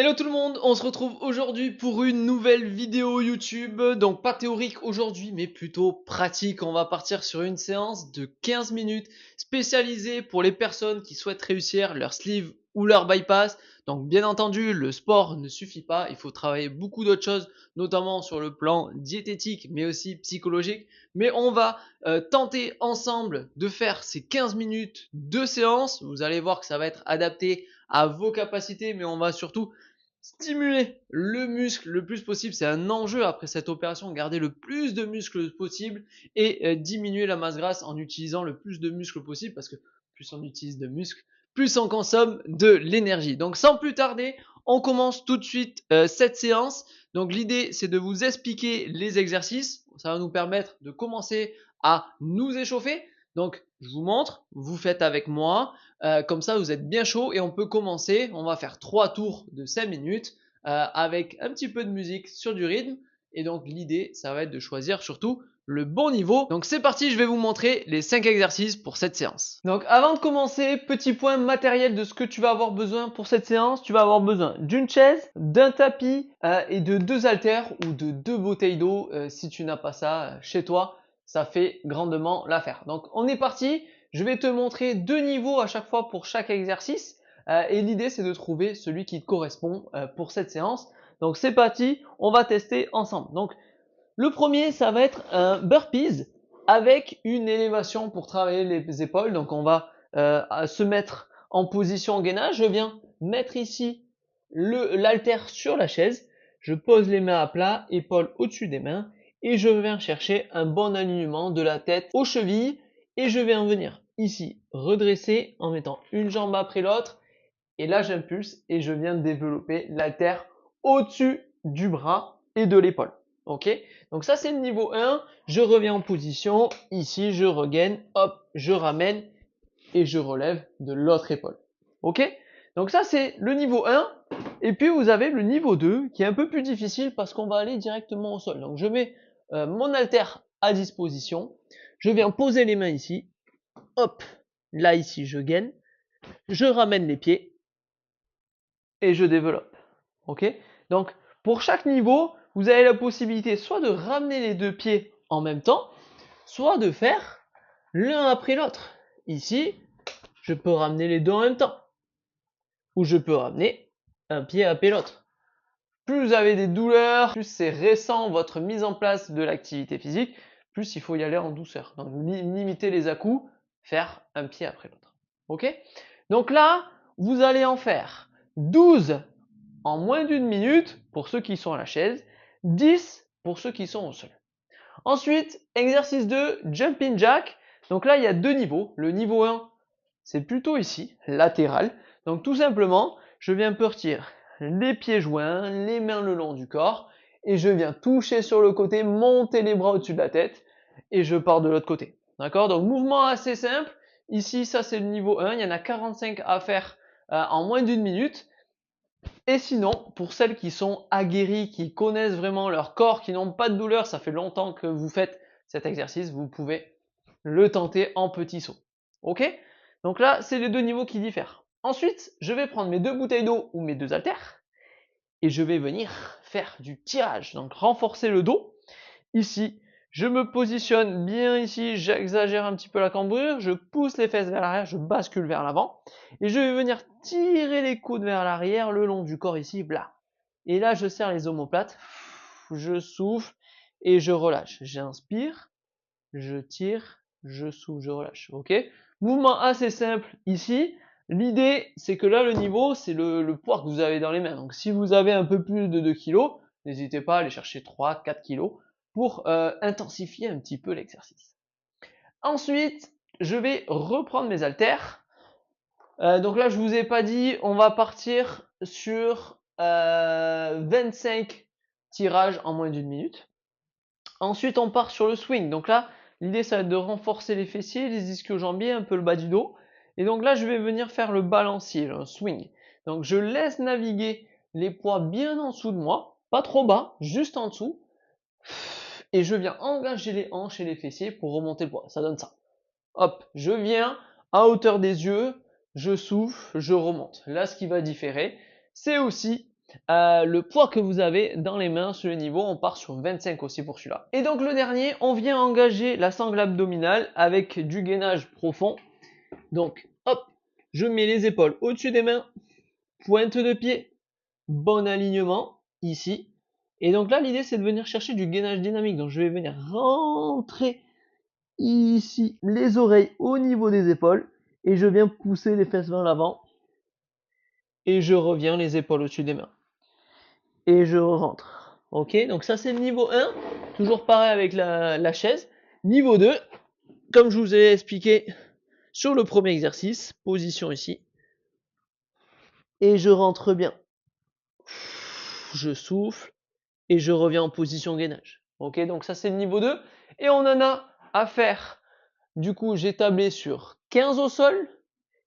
Hello tout le monde, on se retrouve aujourd'hui pour une nouvelle vidéo YouTube. Donc pas théorique aujourd'hui, mais plutôt pratique. On va partir sur une séance de 15 minutes spécialisée pour les personnes qui souhaitent réussir leur sleeve ou leur bypass. Donc bien entendu, le sport ne suffit pas, il faut travailler beaucoup d'autres choses, notamment sur le plan diététique, mais aussi psychologique. Mais on va tenter ensemble de faire ces 15 minutes de séance. Vous allez voir que ça va être adapté à vos capacités, mais on va surtout stimuler le muscle le plus possible. C'est un enjeu après cette opération, garder le plus de muscles possible et diminuer la masse grasse en utilisant le plus de muscles possible, parce que plus on utilise de muscles, plus on consomme de l'énergie. Donc sans plus tarder, on commence tout de suite cette séance. Donc l'idée, c'est de vous expliquer les exercices. Ça va nous permettre de commencer à nous échauffer. Donc je vous montre, vous faites avec moi. Comme ça, vous êtes bien chaud et on peut commencer. On va faire 3 tours de 5 minutes avec un petit peu de musique sur du rythme. Et donc l'idée, ça va être de choisir surtout le bon niveau. Donc c'est parti, je vais vous montrer les 5 exercices pour cette séance. Donc avant de commencer, petit point matériel de ce que tu vas avoir besoin pour cette séance. Tu vas avoir besoin d'une chaise, d'un tapis et de 2 haltères ou de 2 bouteilles d'eau si tu n'as pas ça chez toi. Ça fait grandement l'affaire. Donc on est parti. Je vais te montrer 2 niveaux à chaque fois pour chaque exercice. Et l'idée, c'est de trouver celui qui te correspond pour cette séance. Donc c'est parti, on va tester ensemble. Donc le premier, ça va être un burpees avec une élévation pour travailler les épaules. Donc on va se mettre en position gainage. Je viens mettre ici l'haltère sur la chaise. Je pose les mains à plat, épaules au-dessus des mains. Et je viens chercher un bon alignement de la tête aux chevilles. Et je viens venir ici redresser en mettant une jambe après l'autre. Et là, j'impulse et je viens développer l'haltère au-dessus du bras et de l'épaule. Ok? Donc ça, c'est le niveau 1. Je reviens en position. Ici, je regaine. Hop, je ramène et je relève de l'autre épaule. Ok? Donc ça, c'est le niveau 1. Et puis, vous avez le niveau 2 qui est un peu plus difficile parce qu'on va aller directement au sol. Donc, je mets mon haltère à disposition. Je viens poser les mains ici. Hop, là, ici, je gaine. Je ramène les pieds et je développe. Ok? Donc, pour chaque niveau, vous avez la possibilité soit de ramener les deux pieds en même temps, soit de faire l'un après l'autre. Ici, je peux ramener les deux en même temps. Ou je peux ramener un pied après l'autre. Plus vous avez des douleurs, plus c'est récent votre mise en place de l'activité physique, plus il faut y aller en douceur. Donc, limiter les à-coups, faire un pied après l'autre. Ok? Donc là, vous allez en faire 12 en moins d'une minute pour ceux qui sont à la chaise, 10 pour ceux qui sont au sol. Ensuite, exercice 2, jumping jack. Donc là, il y a deux niveaux. Le niveau 1, c'est plutôt ici, latéral. Donc tout simplement, je viens partir les pieds joints, les mains le long du corps, et je viens toucher sur le côté, monter les bras au-dessus de la tête, et je pars de l'autre côté. D'accord? Donc mouvement assez simple. Ici, ça c'est le niveau 1. Il y en a 45 à faire en moins d'une minute. Et sinon, pour celles qui sont aguerries, qui connaissent vraiment leur corps, qui n'ont pas de douleur, ça fait longtemps que vous faites cet exercice, vous pouvez le tenter en petit saut. Ok? Donc là, c'est les deux niveaux qui diffèrent. Ensuite, je vais prendre mes deux bouteilles d'eau ou mes deux haltères et je vais venir faire du tirage. Donc renforcer le dos. Ici, je me positionne bien ici, j'exagère un petit peu la cambrure, je pousse les fesses vers l'arrière, je bascule vers l'avant, et je vais venir tirer les coudes vers l'arrière, le long du corps ici, bla. Et là, je serre les omoplates, je souffle, et je relâche. J'inspire, je tire, je souffle, je relâche, ok? Mouvement assez simple ici. L'idée, c'est que là, le niveau, c'est le poids que vous avez dans les mains. Donc, si vous avez un peu plus de 2 kg, n'hésitez pas à aller chercher 3-4 kg pour intensifier un petit peu l'exercice. Ensuite, je vais reprendre mes haltères. Donc là, je vous ai pas dit, on va partir sur 25 tirages en moins d'une minute. Ensuite, on part sur le swing. Donc là, l'idée, ça va être de renforcer les fessiers, les ischio-jambiers, un peu le bas du dos. Et donc là, je vais venir faire le balancier, un swing. Donc je laisse naviguer les poids bien en dessous de moi, pas trop bas, juste en dessous. Et je viens engager les hanches et les fessiers pour remonter le poids. Ça donne ça. Hop, je viens à hauteur des yeux, je souffle, je remonte. Là, ce qui va différer, c'est aussi le poids que vous avez dans les mains sur le niveau. On part sur 25 aussi pour celui-là. Et donc le dernier, on vient engager la sangle abdominale avec du gainage profond. Donc hop, je mets les épaules au-dessus des mains, pointe de pied, bon alignement ici. Et donc là, l'idée c'est de venir chercher du gainage dynamique. Donc je vais venir rentrer ici les oreilles au niveau des épaules et je viens pousser les fesses vers l'avant et je reviens les épaules au-dessus des mains et je rentre. Ok, donc ça c'est le niveau 1, toujours pareil avec la chaise. Niveau 2, comme je vous ai expliqué sur le premier exercice, position ici, et je rentre bien. Je souffle et je reviens en position gainage. Ok, donc ça c'est le niveau 2 et on en a à faire. Du coup, j'ai tablé sur 15 au sol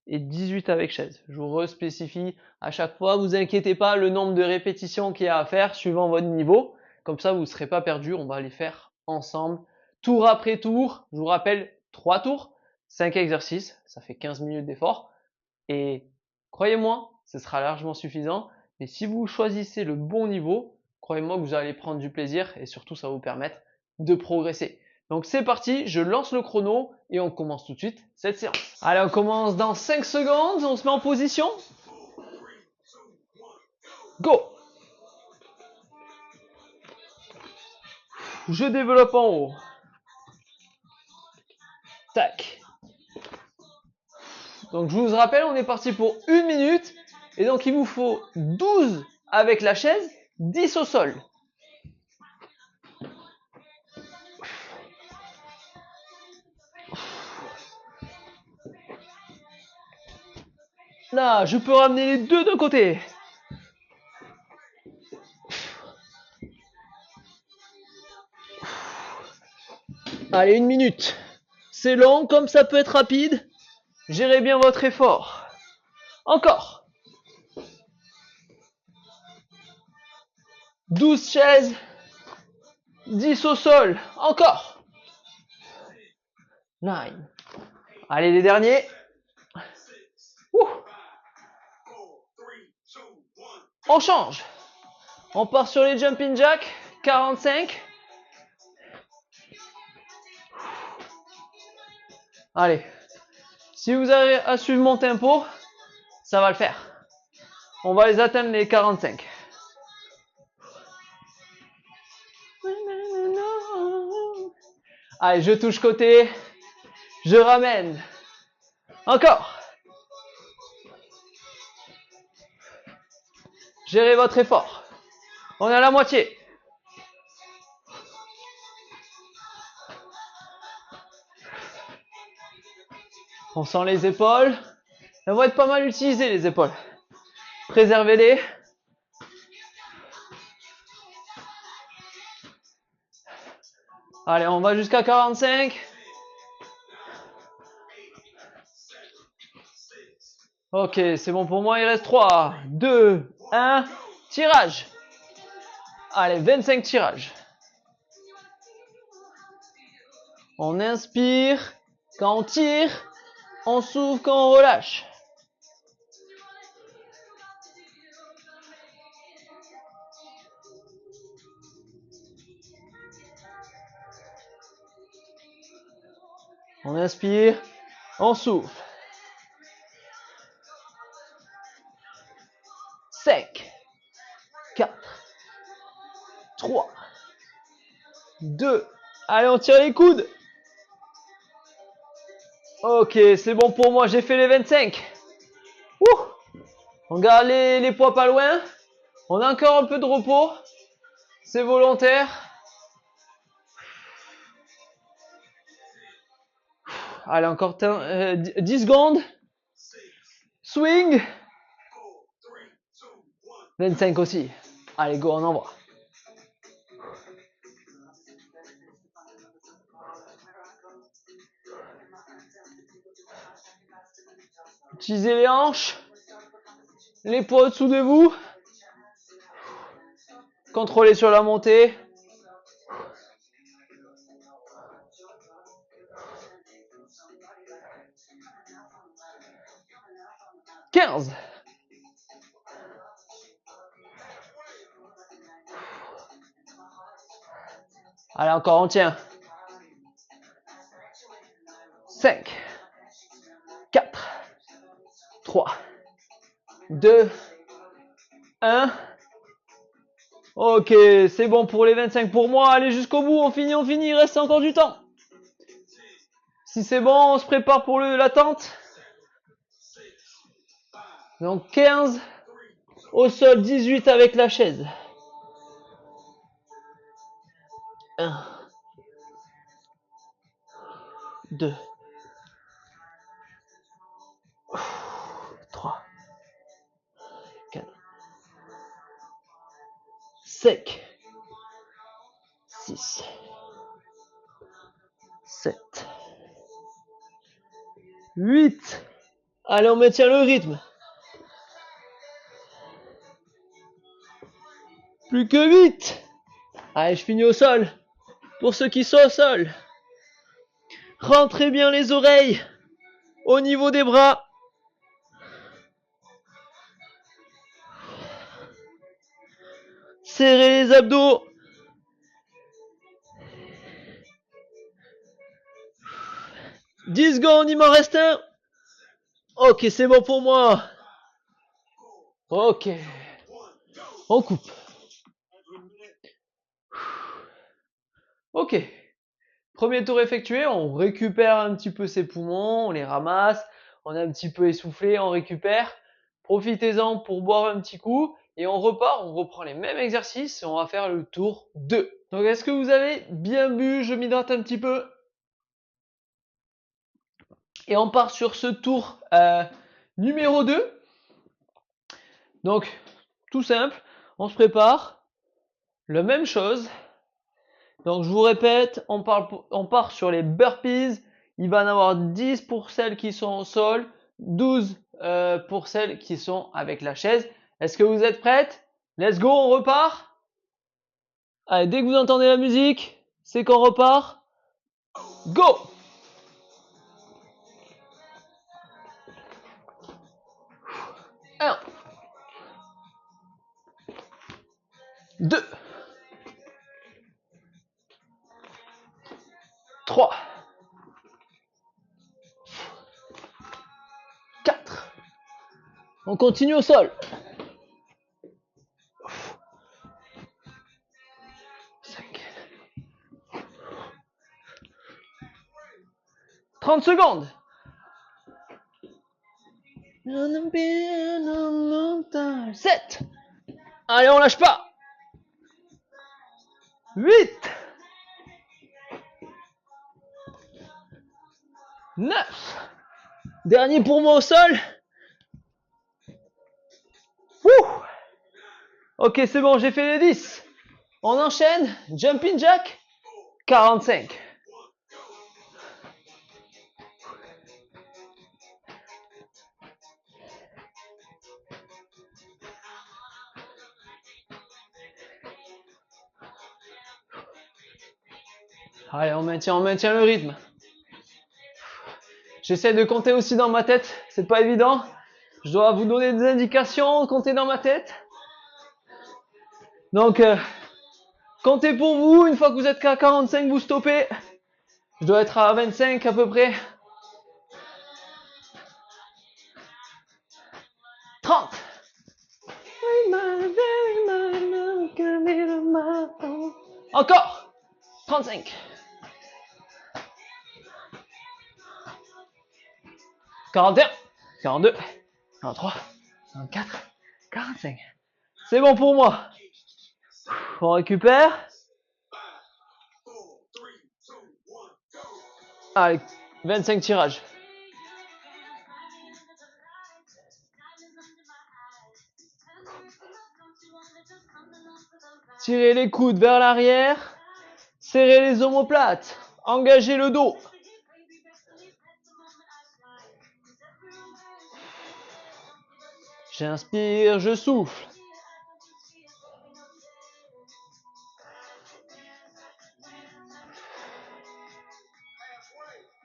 et 18 avec chaise. Je vous respécifie à chaque fois, vous inquiétez pas, le nombre de répétitions qu'il y a à faire suivant votre niveau. Comme ça, vous ne serez pas perdu. On va les faire ensemble, tour après tour. Je vous rappelle, 3 tours, 5 exercices, ça fait 15 minutes d'effort. Et croyez-moi, ce sera largement suffisant. Mais si vous choisissez le bon niveau, croyez-moi que vous allez prendre du plaisir et surtout ça va vous permettre de progresser. Donc c'est parti, je lance le chrono et on commence tout de suite cette séance. Allez, on commence dans 5 secondes, on se met en position. Go! Je développe en haut. Tac. Donc je vous rappelle, on est parti pour 1 minute. Et donc il vous faut 12 avec la chaise, 10 au sol. Là, je peux ramener les deux d'un côté. Allez, 1 minute. C'est long, comme ça peut être rapide. Gérez bien votre effort. Encore. 12 chaises. 10 au sol. Encore. 9. Allez, les derniers. Ouh. On change. On part sur les jumping jacks. 45. Allez. Si vous avez à suivre mon tempo, ça va le faire. On va les atteindre les 45. Allez, je touche côté. Je ramène. Encore. Gérez votre effort. On est à la moitié. On sent les épaules. Elles vont être pas mal utilisées, les épaules. Préservez-les. Allez, on va jusqu'à 45. Ok, c'est bon pour moi. Il reste 3, 2, 1. Tirage. Allez, 25 tirages. On inspire quand on tire. On souffle quand on relâche. On inspire, on souffle. 5, 4, 3, 2. Allez, on tire les coudes. Ok, c'est bon pour moi, j'ai fait les 25. Ouh. On garde les poids pas loin. On a encore un peu de repos. C'est volontaire. Allez, encore 10 secondes. Swing. 25 aussi. Allez, go, on envoie. Utilisez les hanches. Les poids au-dessous de vous. Contrôlez sur la montée. « 15. Allez, encore, on tient. 5, 4, 3, 2, 1. Ok, c'est bon pour les 25 pour moi. Allez, jusqu'au bout, on finit, il reste encore du temps. Si c'est bon, on se prépare pour l'attente. Donc 15, au sol 18 avec la chaise. 1, 2, 3, 4, 5, 6, 7, 8. Allez, on maintient le rythme. Plus que 8. Allez, je finis au sol. Pour ceux qui sont au sol, rentrez bien les oreilles au niveau des bras. Serrez les abdos. « 10 secondes, il m'en reste un. Ok, c'est bon pour moi. Ok. On coupe. Ok. Premier tour effectué, on récupère un petit peu ses poumons, on les ramasse, on est un petit peu essoufflé, on récupère. Profitez-en pour boire un petit coup et on repart, on reprend les mêmes exercices et on va faire le tour 2. Donc est-ce que vous avez bien bu? Je m'hydrate un petit peu. Et on part sur ce tour numéro 2. Donc, tout simple, on se prépare, la même chose. Donc, je vous répète, on part sur les burpees. Il va y en avoir 10 pour celles qui sont au sol, 12 pour celles qui sont avec la chaise. Est-ce que vous êtes prêtes? Let's go, on repart. Allez, dès que vous entendez la musique, c'est qu'on repart. Go! Un, 2, 3, 4. On continue au sol. 5. 30 secondes. 7. Allez, on lâche pas. 8. 9. Dernier pour moi au sol. Ouh. Ok, c'est bon, j'ai fait les 10. On enchaîne. Jumping jack. 45. Allez, on maintient le rythme. J'essaie de compter aussi dans ma tête. C'est pas évident. Je dois vous donner des indications, compter dans ma tête. Donc, comptez pour vous. Une fois que vous êtes à 45, vous stoppez. Je dois être à 25 à peu près. 30. Encore. 35. 41. 42. 43. 44. 45. C'est bon pour moi. On récupère. Allez, 25 tirages. Tirez les coudes vers l'arrière. Serrez les omoplates. Engagez le dos. J'inspire, je souffle.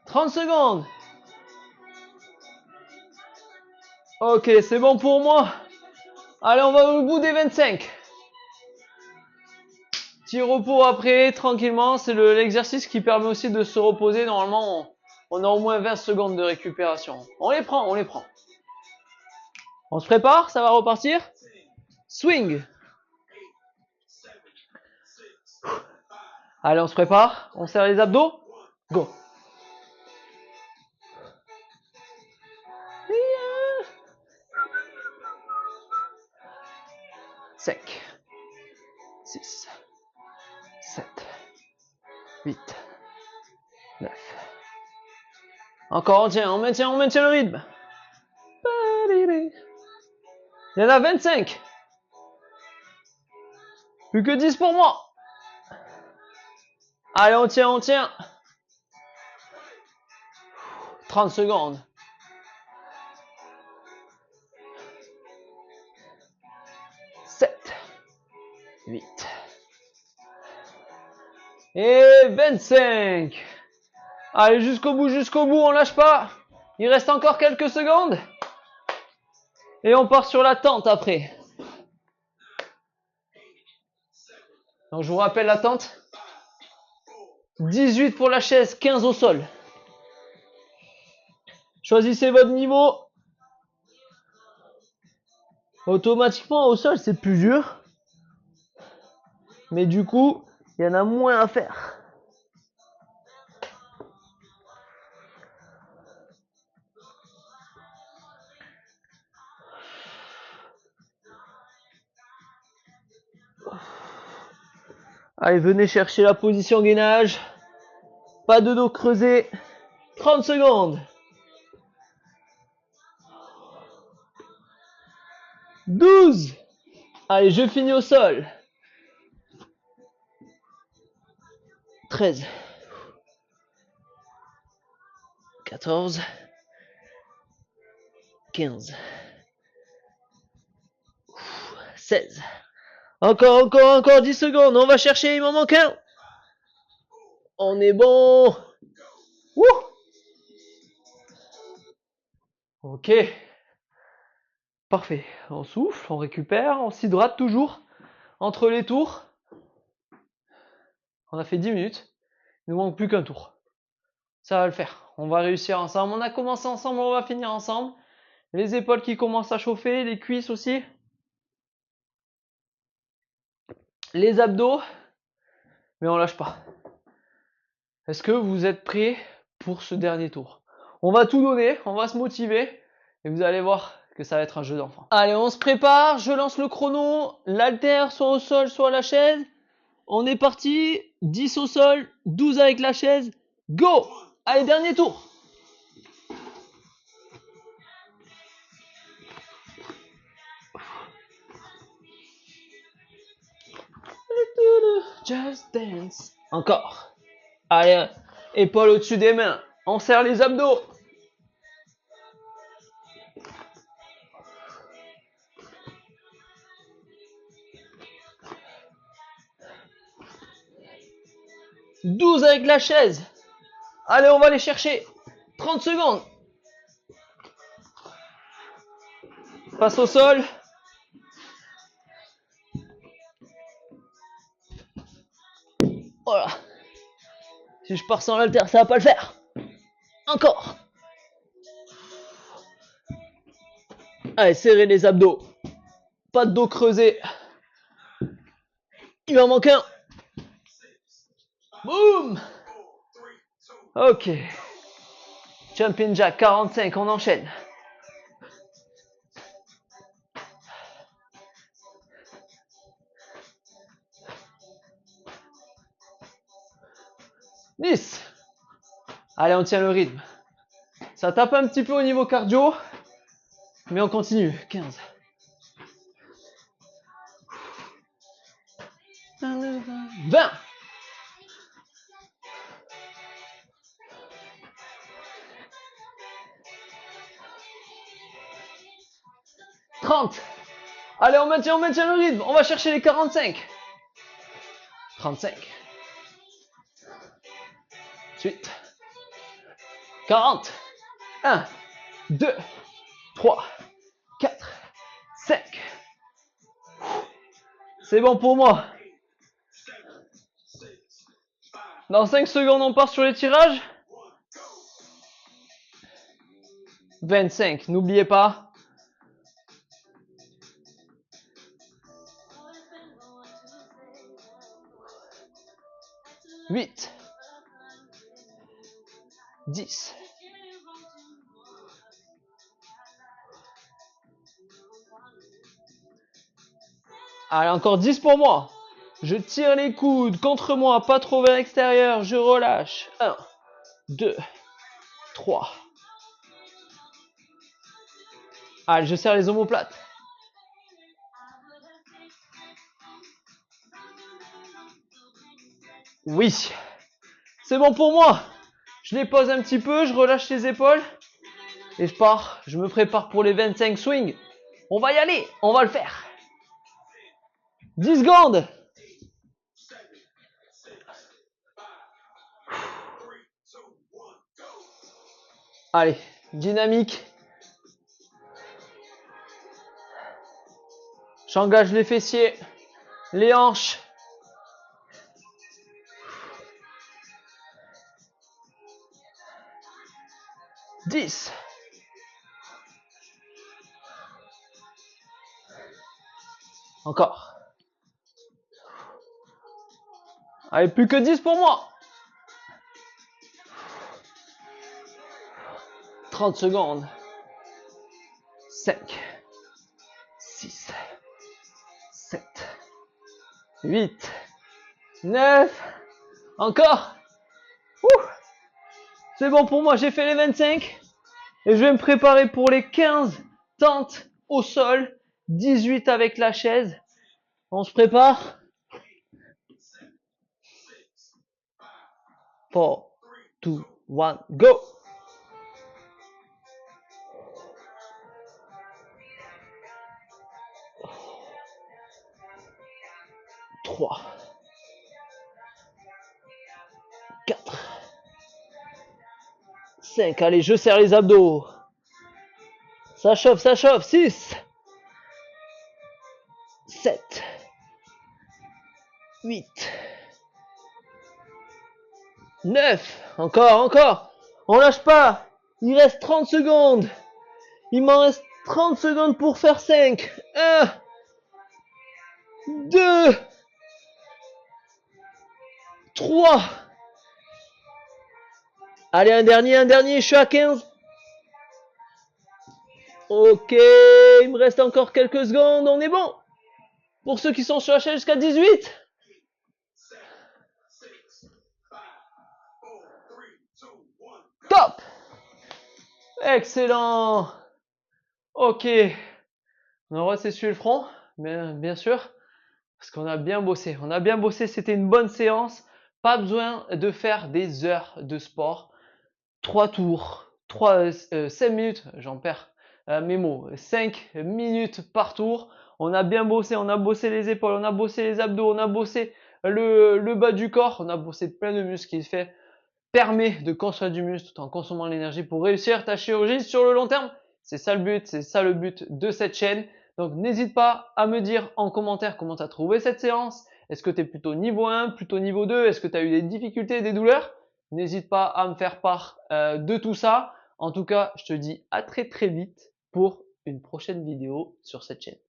« 30 secondes. Ok, c'est bon pour moi. Allez, on va au bout des 25. Petit repos après, tranquillement. C'est l'exercice qui permet aussi de se reposer. Normalement, on a au moins 20 secondes de récupération. On les prend, on les prend. On se prépare, ça va repartir. Swing. Allez, on se prépare. On serre les abdos. Go. Cinq, 6, 7, 8, 9. Encore, on maintient le rythme. Il y en a 25. Plus que 10 pour moi. Allez, on tient. 30 secondes. 7, 8. Et 25. Allez, jusqu'au bout, on lâche pas. Il reste encore quelques secondes. Et on part sur la tente après. Donc je vous rappelle la tente. 18 pour la chaise, 15 au sol. Choisissez votre niveau. Automatiquement au sol c'est plus dur. Mais du coup, il y en a moins à faire. Allez, venez chercher la position gainage. Pas de dos creusé. 30 secondes. 12. Allez, je finis au sol. 13. 14. 15. 16. Encore 10 secondes. On va chercher, il m'en manque un. On est bon. Wouh. Ok. Parfait. On souffle, on récupère, on s'hydrate toujours. Entre les tours. On a fait 10 minutes. Il nous manque plus qu'un tour. Ça va le faire. On va réussir ensemble. On a commencé ensemble, on va finir ensemble. Les épaules qui commencent à chauffer, les cuisses aussi. Les abdos. Mais on lâche pas. Est-ce que vous êtes prêts pour ce dernier tour? On va tout donner, on va se motiver. Et vous allez voir que ça va être un jeu d'enfant. Allez, on se prépare. Je lance le chrono. L'haltère soit au sol, soit à la chaise. On est parti. 10 au sol, 12 avec la chaise. Go! Allez, dernier tour. Just dance. Encore. Allez, épaules au-dessus des mains. On serre les abdos. « 12 avec la chaise. Allez, on va les chercher. 30 secondes. Passe au sol. Voilà. Si je pars sans l'haltère, ça va pas le faire. Encore. Allez, serrez les abdos. Pas de dos creusé. Il m'en manque un. Boum. Ok. Jumping jack 45, on enchaîne. « 10. Allez, on tient le rythme. Ça tape un petit peu au niveau cardio, mais on continue. 15. 20. 30. Allez, on maintient le rythme. On va chercher les 45. 35. 8. 40. 1, 2, 3, 4, 5. C'est bon pour moi. Dans 5 secondes, on part sur les tirages. 25, n'oubliez pas. 8, 10. Allez, encore 10 pour moi. Je tire les coudes contre moi, pas trop vers l'extérieur, je relâche. 1, 2, 3. Allez, je serre les omoplates. Oui, c'est bon pour moi. Je les pose un petit peu, je relâche les épaules. Et je pars, je me prépare pour les 25 swings. On va y aller, on va le faire. 10 secondes. Allez, dynamique. J'engage les fessiers, les hanches. 10. Encore. Allez, plus que 10 pour moi. 30 secondes. 5, 6, 7, 8, 9. Encore. C'est bon pour moi, j'ai fait les 25. Et je vais me préparer pour les 15 tentes au sol. 18 avec la chaise. On se prépare. 4, 2, 1, go! 3, 4, 5. Allez, je serre les abdos. Ça chauffe, ça chauffe. 6, 7, 8, 9. Encore, encore. On lâche pas. Il reste 30 secondes. Il m'en reste 30 secondes pour faire 5. 1, 2, 3. Allez, un dernier, je suis à 15. Ok, il me reste encore quelques secondes, on est bon. Pour ceux qui sont sur la chaîne jusqu'à 18. Top. Excellent. Ok. On va s'essuyer le front, bien sûr. Parce qu'on a bien bossé. On a bien bossé, c'était une bonne séance. Pas besoin de faire des heures de sport. 3 tours, 5 minutes, j'en perds mes mots. 5 minutes par tour. On a bien bossé, on a bossé les épaules, on a bossé les abdos, on a bossé le bas du corps, on a bossé plein de muscles qui permet de construire du muscle tout en consommant l'énergie pour réussir ta chirurgie sur le long terme. C'est ça le but, c'est ça le but de cette chaîne. Donc n'hésite pas à me dire en commentaire comment tu as trouvé cette séance. Est-ce que tu es plutôt niveau 1, plutôt niveau 2? Est-ce que tu as eu des difficultés, des douleurs? N'hésite pas à me faire part de tout ça. En tout cas, je te dis à très très vite pour une prochaine vidéo sur cette chaîne.